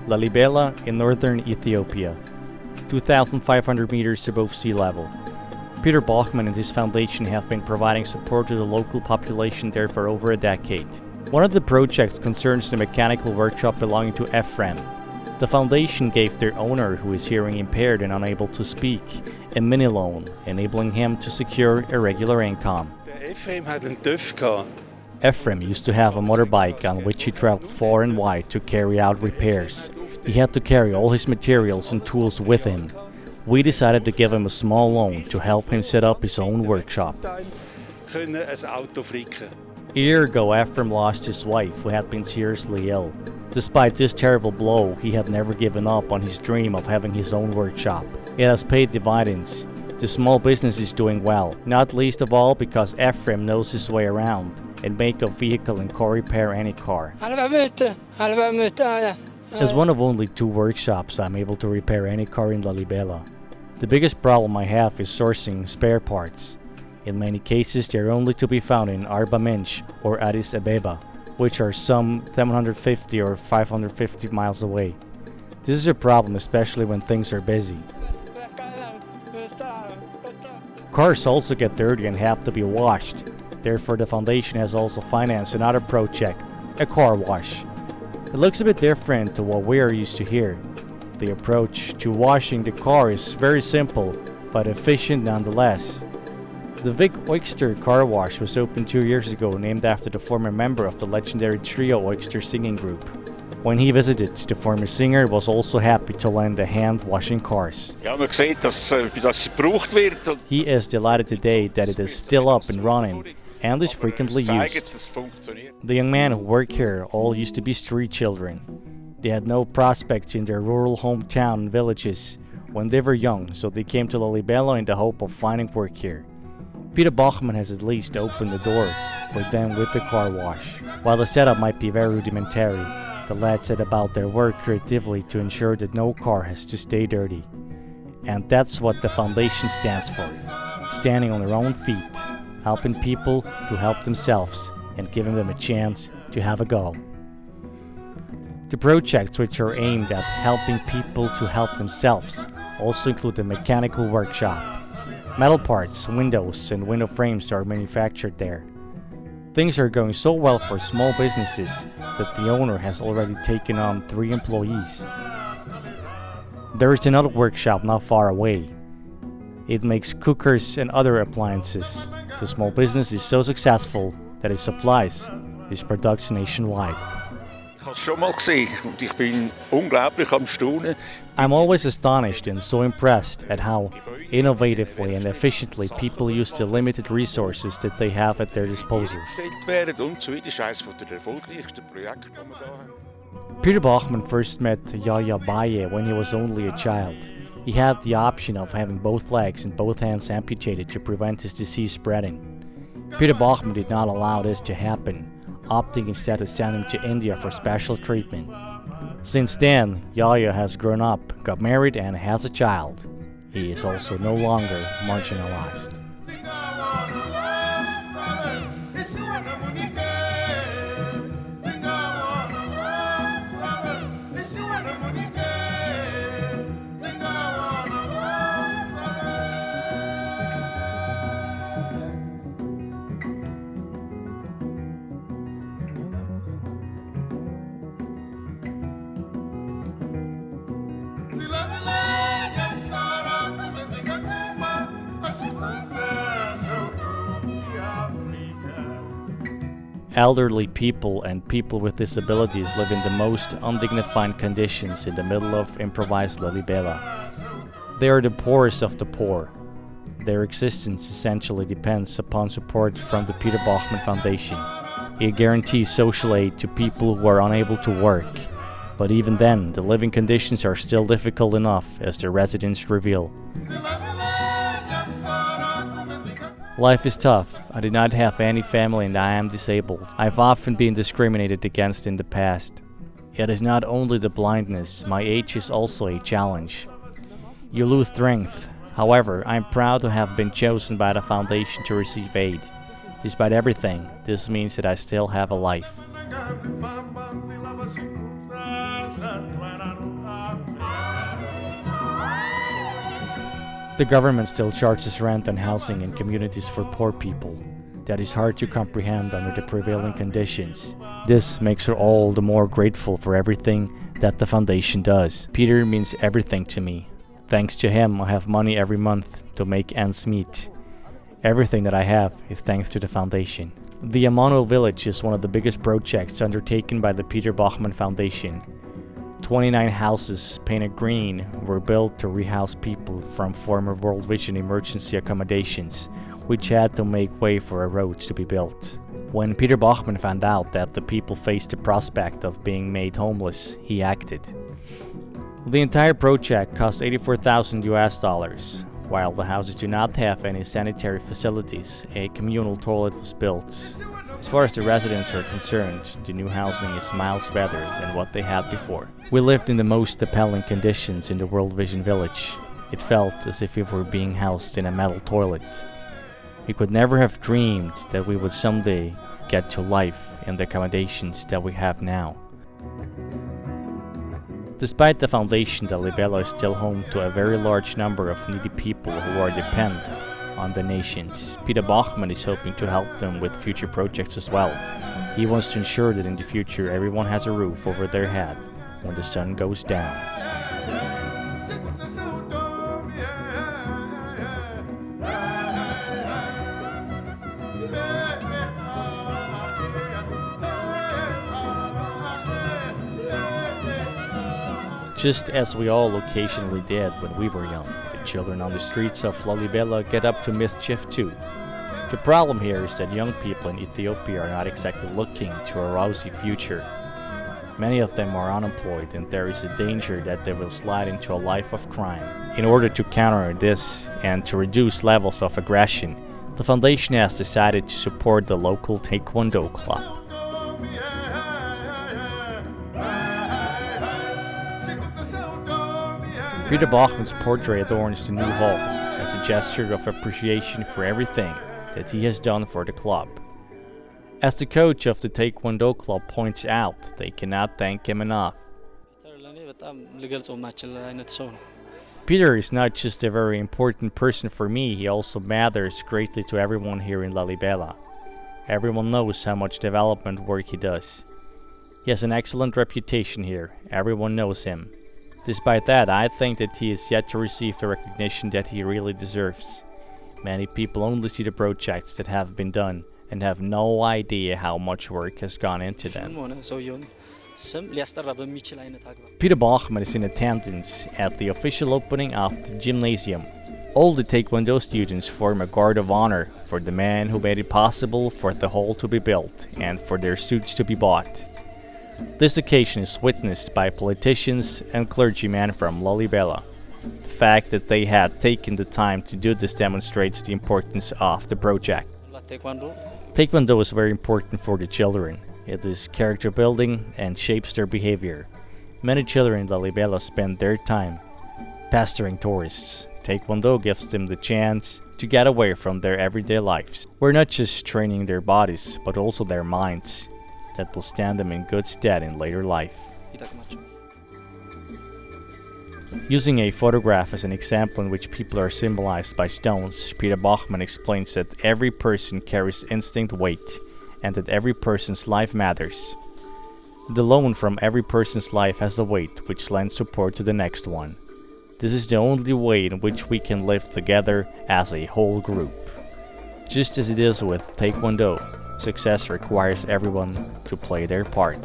Lalibela in northern Ethiopia, 2,500 meters above sea level. Peter Bachmann and his foundation have been providing support to the local population there for over a decade. One of the projects concerns the mechanical workshop belonging to Ephraim. The foundation gave their owner, who is hearing impaired and unable to speak, a mini loan, enabling him to secure a regular income. Ephraim used to have a motorbike on which he traveled far and wide to carry out repairs. He had to carry all his materials and tools with him. We decided to give him a small loan to help him set up his own workshop. A year ago, Ephraim lost his wife, who had been seriously ill. Despite this terrible blow, he had never given up on his dream of having his own workshop. It has paid dividends. The small business is doing well, not least of all because Ephraim knows his way around and make a vehicle and car repair any car. As one of only 2 workshops, I'm able to repair any car in Lalibela. The biggest problem I have is sourcing spare parts. In many cases, they are only to be found in Arba Minch or Addis Ababa, which are some 750 or 550 miles away. This is a problem, especially when things are busy. Cars also get dirty and have to be washed. Therefore, the foundation has also financed another project, a car wash. It looks a bit different to what we are used to here. The approach to washing the car is very simple, but efficient nonetheless. The Vic Eugster car wash was opened 2 years ago, named after the former member of the legendary trio Eugster singing group. When he visited, the former singer was also happy to lend a hand washing cars. He is delighted today that it is still up and running and is frequently used. The young men who work here all used to be street children. They had no prospects in their rural hometown and villages when they were young, so they came to Lalibela in the hope of finding work here. Peter Bachmann has at least opened the door for them with the car wash. While the setup might be very rudimentary, the lads set about their work creatively to ensure that no car has to stay dirty. And that's what the foundation stands for, standing on their own feet, helping people to help themselves and giving them a chance to have a go. The projects, which are aimed at helping people to help themselves, also include a mechanical workshop. Metal parts, windows, and window frames are manufactured there. Things are going so well for small businesses that the owner has already taken on 3 employees. There is another workshop not far away. It makes cookers and other appliances. The small business is so successful that it supplies its products nationwide. I'm always astonished and so impressed at how innovatively and efficiently people use the limited resources that they have at their disposal. Peter Bachmann first met Yaya Baye when he was only a child. He had the option of having both legs and both hands amputated to prevent his disease spreading. Peter Bachmann did not allow this to happen, opting instead to send him to India for special treatment. Since then, Yaya has grown up, got married, and has a child. He is also no longer marginalized. Elderly people and people with disabilities live in the most undignified conditions in the middle of improvised Lalibela. They are the poorest of the poor. Their existence essentially depends upon support from the Peter Bachmann Foundation. It guarantees social aid to people who are unable to work. But even then, the living conditions are still difficult enough, as the residents reveal. Life is tough. I do not have any family and I am disabled. I've often been discriminated against in the past. It is not only the blindness, my age is also a challenge. You lose strength. However, I am proud to have been chosen by the foundation to receive aid. Despite everything, this means that I still have a life. The government still charges rent and housing in communities for poor people. That is hard to comprehend under the prevailing conditions. This makes her all the more grateful for everything that the foundation does. Peter means everything to me. Thanks to him, I have money every month to make ends meet. Everything that I have is thanks to the foundation. The Amano Village is one of the biggest projects undertaken by the Peter Bachmann Foundation. 29 houses painted green were built to rehouse people from former World Vision emergency accommodations, which had to make way for a road to be built. When Peter Bachmann found out that the people faced the prospect of being made homeless, he acted. The entire project cost $84,000. While the houses do not have any sanitary facilities, a communal toilet was built. As far as the residents are concerned, the new housing is miles better than what they had before. We lived in the most appalling conditions in the World Vision village. It felt as if we were being housed in a metal toilet. We could never have dreamed that we would someday get to life in the accommodations that we have now. Despite the foundation, Lalibela is still home to a very large number of needy people who are dependent on the nations. Peter Bachmann is hoping to help them with future projects as well. He wants to ensure that in the future everyone has a roof over their head when the sun goes down. Just as we all occasionally did when we were young, the children on the streets of Lalibela get up to mischief too. The problem here is that young people in Ethiopia are not exactly looking to a rosy future. Many of them are unemployed, and there is a danger that they will slide into a life of crime. In order to counter this and to reduce levels of aggression, the foundation has decided to support the local Taekwondo club. Peter Bachmann's portrait adorns the new hall as a gesture of appreciation for everything that he has done for the club. As the coach of the Taekwondo club points out, they cannot thank him enough. Peter is not just a very important person for me, he also matters greatly to everyone here in Lalibela. Everyone knows how much development work he does. He has an excellent reputation here, everyone knows him. Despite that, I think that he is yet to receive the recognition that he really deserves. Many people only see the projects that have been done and have no idea how much work has gone into them. Peter Bachmann is in attendance at the official opening of the gymnasium. All the Taekwondo students form a guard of honor for the man who made it possible for the hall to be built and for their suits to be bought. This occasion is witnessed by politicians and clergymen from Lalibela. The fact that they had taken the time to do this demonstrates the importance of the project. Taekwondo is very important for the children. It is character building and shapes their behavior. Many children in Lalibela spend their time pestering tourists. Taekwondo gives them the chance to get away from their everyday lives. We're not just training their bodies, but also their minds. That will stand them in good stead in later life. Using a photograph as an example in which people are symbolized by stones, Peter Bachmann explains that every person carries instinct weight and that every person's life matters. The loan from every person's life has a weight which lends support to the next one. This is the only way in which we can live together as a whole group. Just as it is with Taekwondo, success requires everyone to play their part.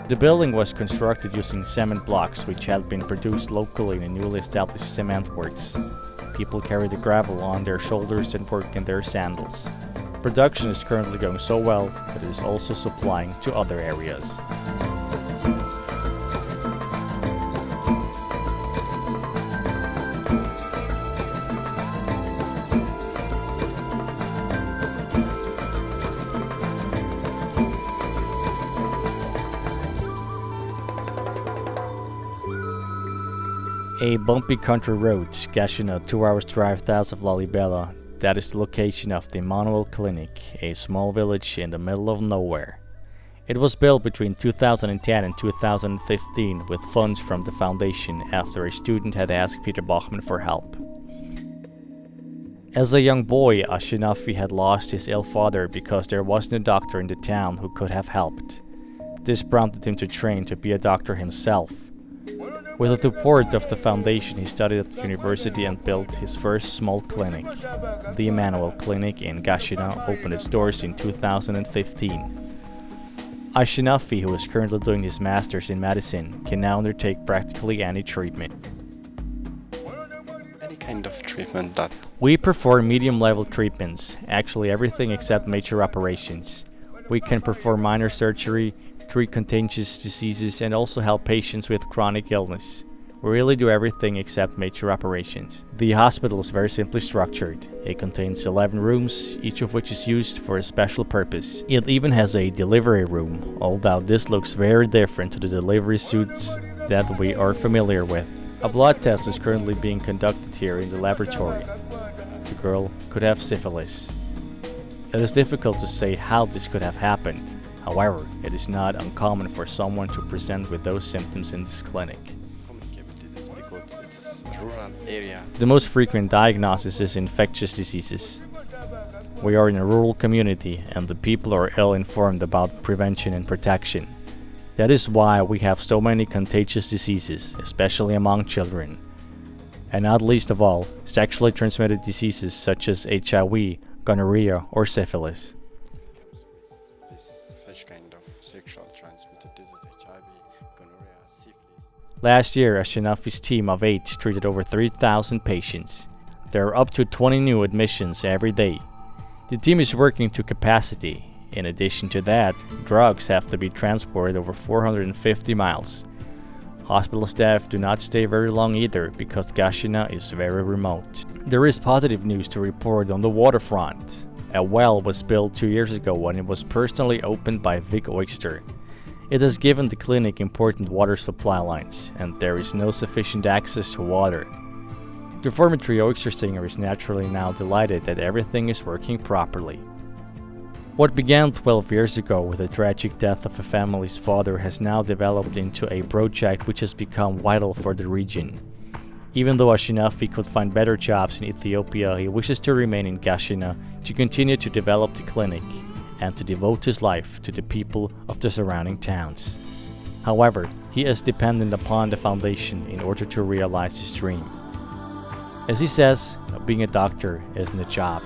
The building was constructed using cement blocks which had been produced locally in a newly established cement works. People carry the gravel on their shoulders and work in their sandals. Production is currently going so well that it is also supplying to other areas. A bumpy country road, Gashina, 2 hours drive south of Lalibela. That is the location of the Amano Clinic, a small village in the middle of nowhere. It was built between 2010 and 2015 with funds from the foundation after a student had asked Peter Bachmann for help. As a young boy, Ashinafi had lost his ill father because there was no doctor in the town who could have helped. This prompted him to train to be a doctor himself. With the support of the foundation, he studied at the university and built his first small clinic. The Amano Clinic in Gashina opened its doors in 2015. Ashinafi, who is currently doing his master's in medicine, can now undertake practically any treatment. Any kind of treatment that... We perform medium-level treatments, actually everything except major operations. We can perform minor surgery, treat contagious diseases, and also help patients with chronic illness. We really do everything except major operations. The hospital is very simply structured. It contains 11 rooms, each of which is used for a special purpose. It even has a delivery room, although this looks very different to the delivery suites that we are familiar with. A blood test is currently being conducted here in the laboratory. The girl could have syphilis. It is difficult to say how this could have happened. However, it is not uncommon for someone to present with those symptoms in this clinic. Rural area. The most frequent diagnosis is infectious diseases. We are in a rural community and the people are ill-informed about prevention and protection. That is why we have so many contagious diseases, especially among children. And not least of all, sexually transmitted diseases such as HIV, gonorrhea, or syphilis. Such kind of sexual transmitted disease, HIV, gonorrhea, syphilis. Last year, Ashinafi's team of 8 treated over 3,000 patients. There are up to 20 new admissions every day. The team is working to capacity. In addition to that, drugs have to be transported over 450 miles. Hospital staff do not stay very long either because Gashina is very remote. There is positive news to report on the waterfront. A well was built 2 years ago and it was personally opened by Vic Eugster. It has given the clinic important water supply lines, and there is no sufficient access to water. The dormitory Eugster singer is naturally now delighted that everything is working properly. What began 12 years ago with the tragic death of a family's father has now developed into a project which has become vital for the region. Even though Ashinafi could find better jobs in Ethiopia, he wishes to remain in Gashina to continue to develop the clinic and to devote his life to the people of the surrounding towns. However, he is dependent upon the foundation in order to realize his dream. As he says, being a doctor isn't a job,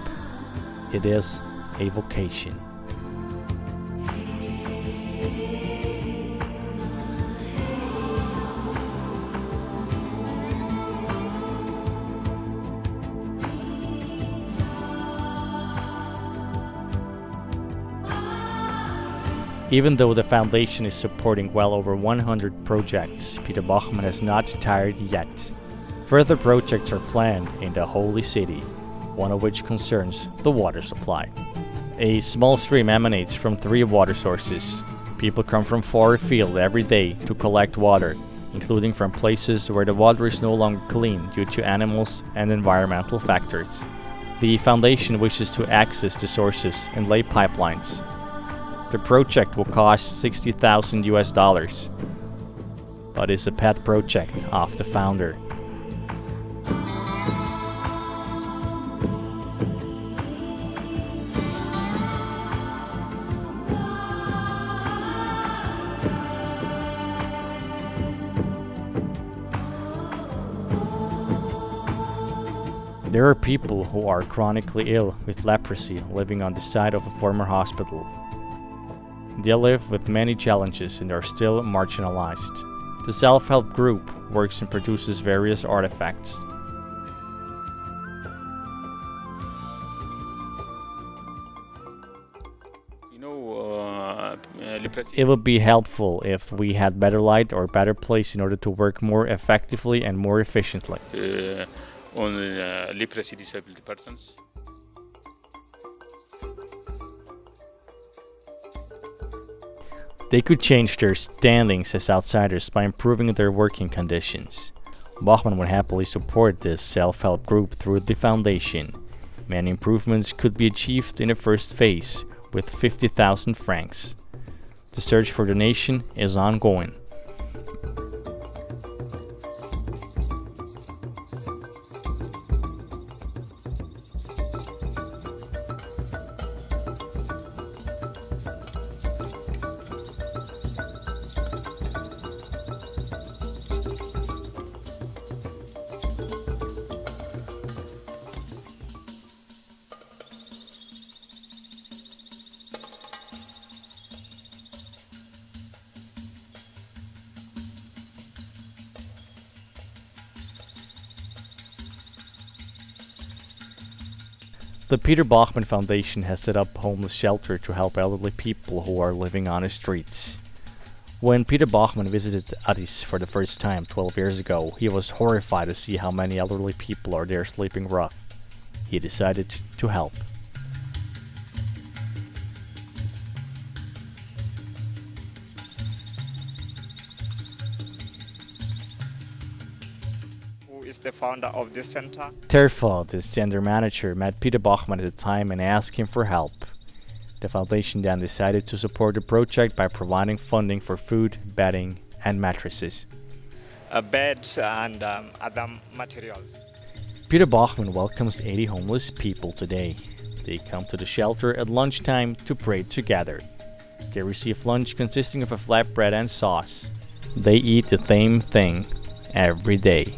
it is a vocation. Even though the foundation is supporting well over 100 projects, Peter Bachmann has not tired yet. Further projects are planned in the Holy City, one of which concerns the water supply. A small stream emanates from 3 water sources. People come from far afield every day to collect water, including from places where the water is no longer clean due to animals and environmental factors. The foundation wishes to access the sources and lay pipelines. The project will cost $60,000, but is a pet project of the founder. There are people who are chronically ill with leprosy living on the site of a former hospital. They live with many challenges and are still marginalized. The self-help group works and produces various artifacts. It would be helpful if we had better light or better place in order to work more effectively and more efficiently. On leprosy disabled persons. They could change their standings as outsiders by improving their working conditions. Bachmann would happily support this self-help group through the foundation. Many improvements could be achieved in a first phase with 50,000 francs. The search for donation is ongoing. The Peter Bachmann Foundation has set up a homeless shelter to help elderly people who are living on the streets. When Peter Bachmann visited Addis for the first time 12 years ago, he was horrified to see how many elderly people are there sleeping rough. He decided to help. Is the founder of this center. Terfa, the center manager, met Peter Bachmann at the time and asked him for help. The foundation then decided to support the project by providing funding for food, bedding, and mattresses. Beds and other materials. Peter Bachmann welcomes 80 homeless people today. They come to the shelter at lunchtime to pray together. They receive lunch consisting of a flatbread and sauce. They eat the same thing every day.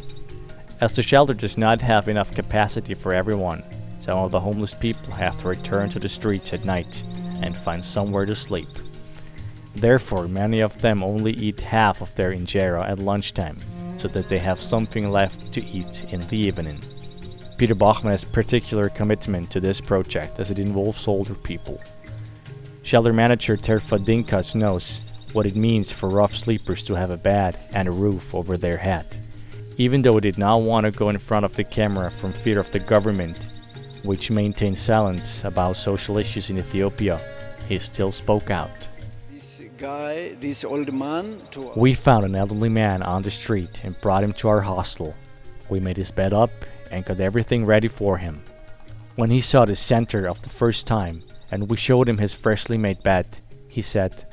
As the shelter does not have enough capacity for everyone, some of the homeless people have to return to the streets at night and find somewhere to sleep. Therefore, many of them only eat half of their injera at lunchtime, so that they have something left to eat in the evening. Peter Bachmann has particular commitment to this project as it involves older people. Shelter manager Terfa Dinkas knows what it means for rough sleepers to have a bed and a roof over their head. Even though he did not want to go in front of the camera from fear of the government, which maintained silence about social issues in Ethiopia, he still spoke out. This old man... We found an elderly man on the street and brought him to our hostel. We made his bed up and got everything ready for him. When he saw the center of the first time and we showed him his freshly made bed, he said,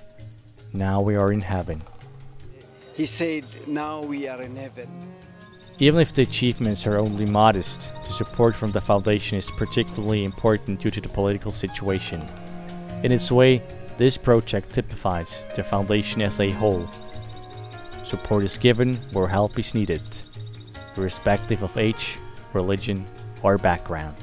"Now we are in heaven." He said, "Now we are in heaven." Even if the achievements are only modest, the support from the foundation is particularly important due to the political situation. In its way, this project typifies the foundation as a whole. Support is given where help is needed, irrespective of age, religion, or background.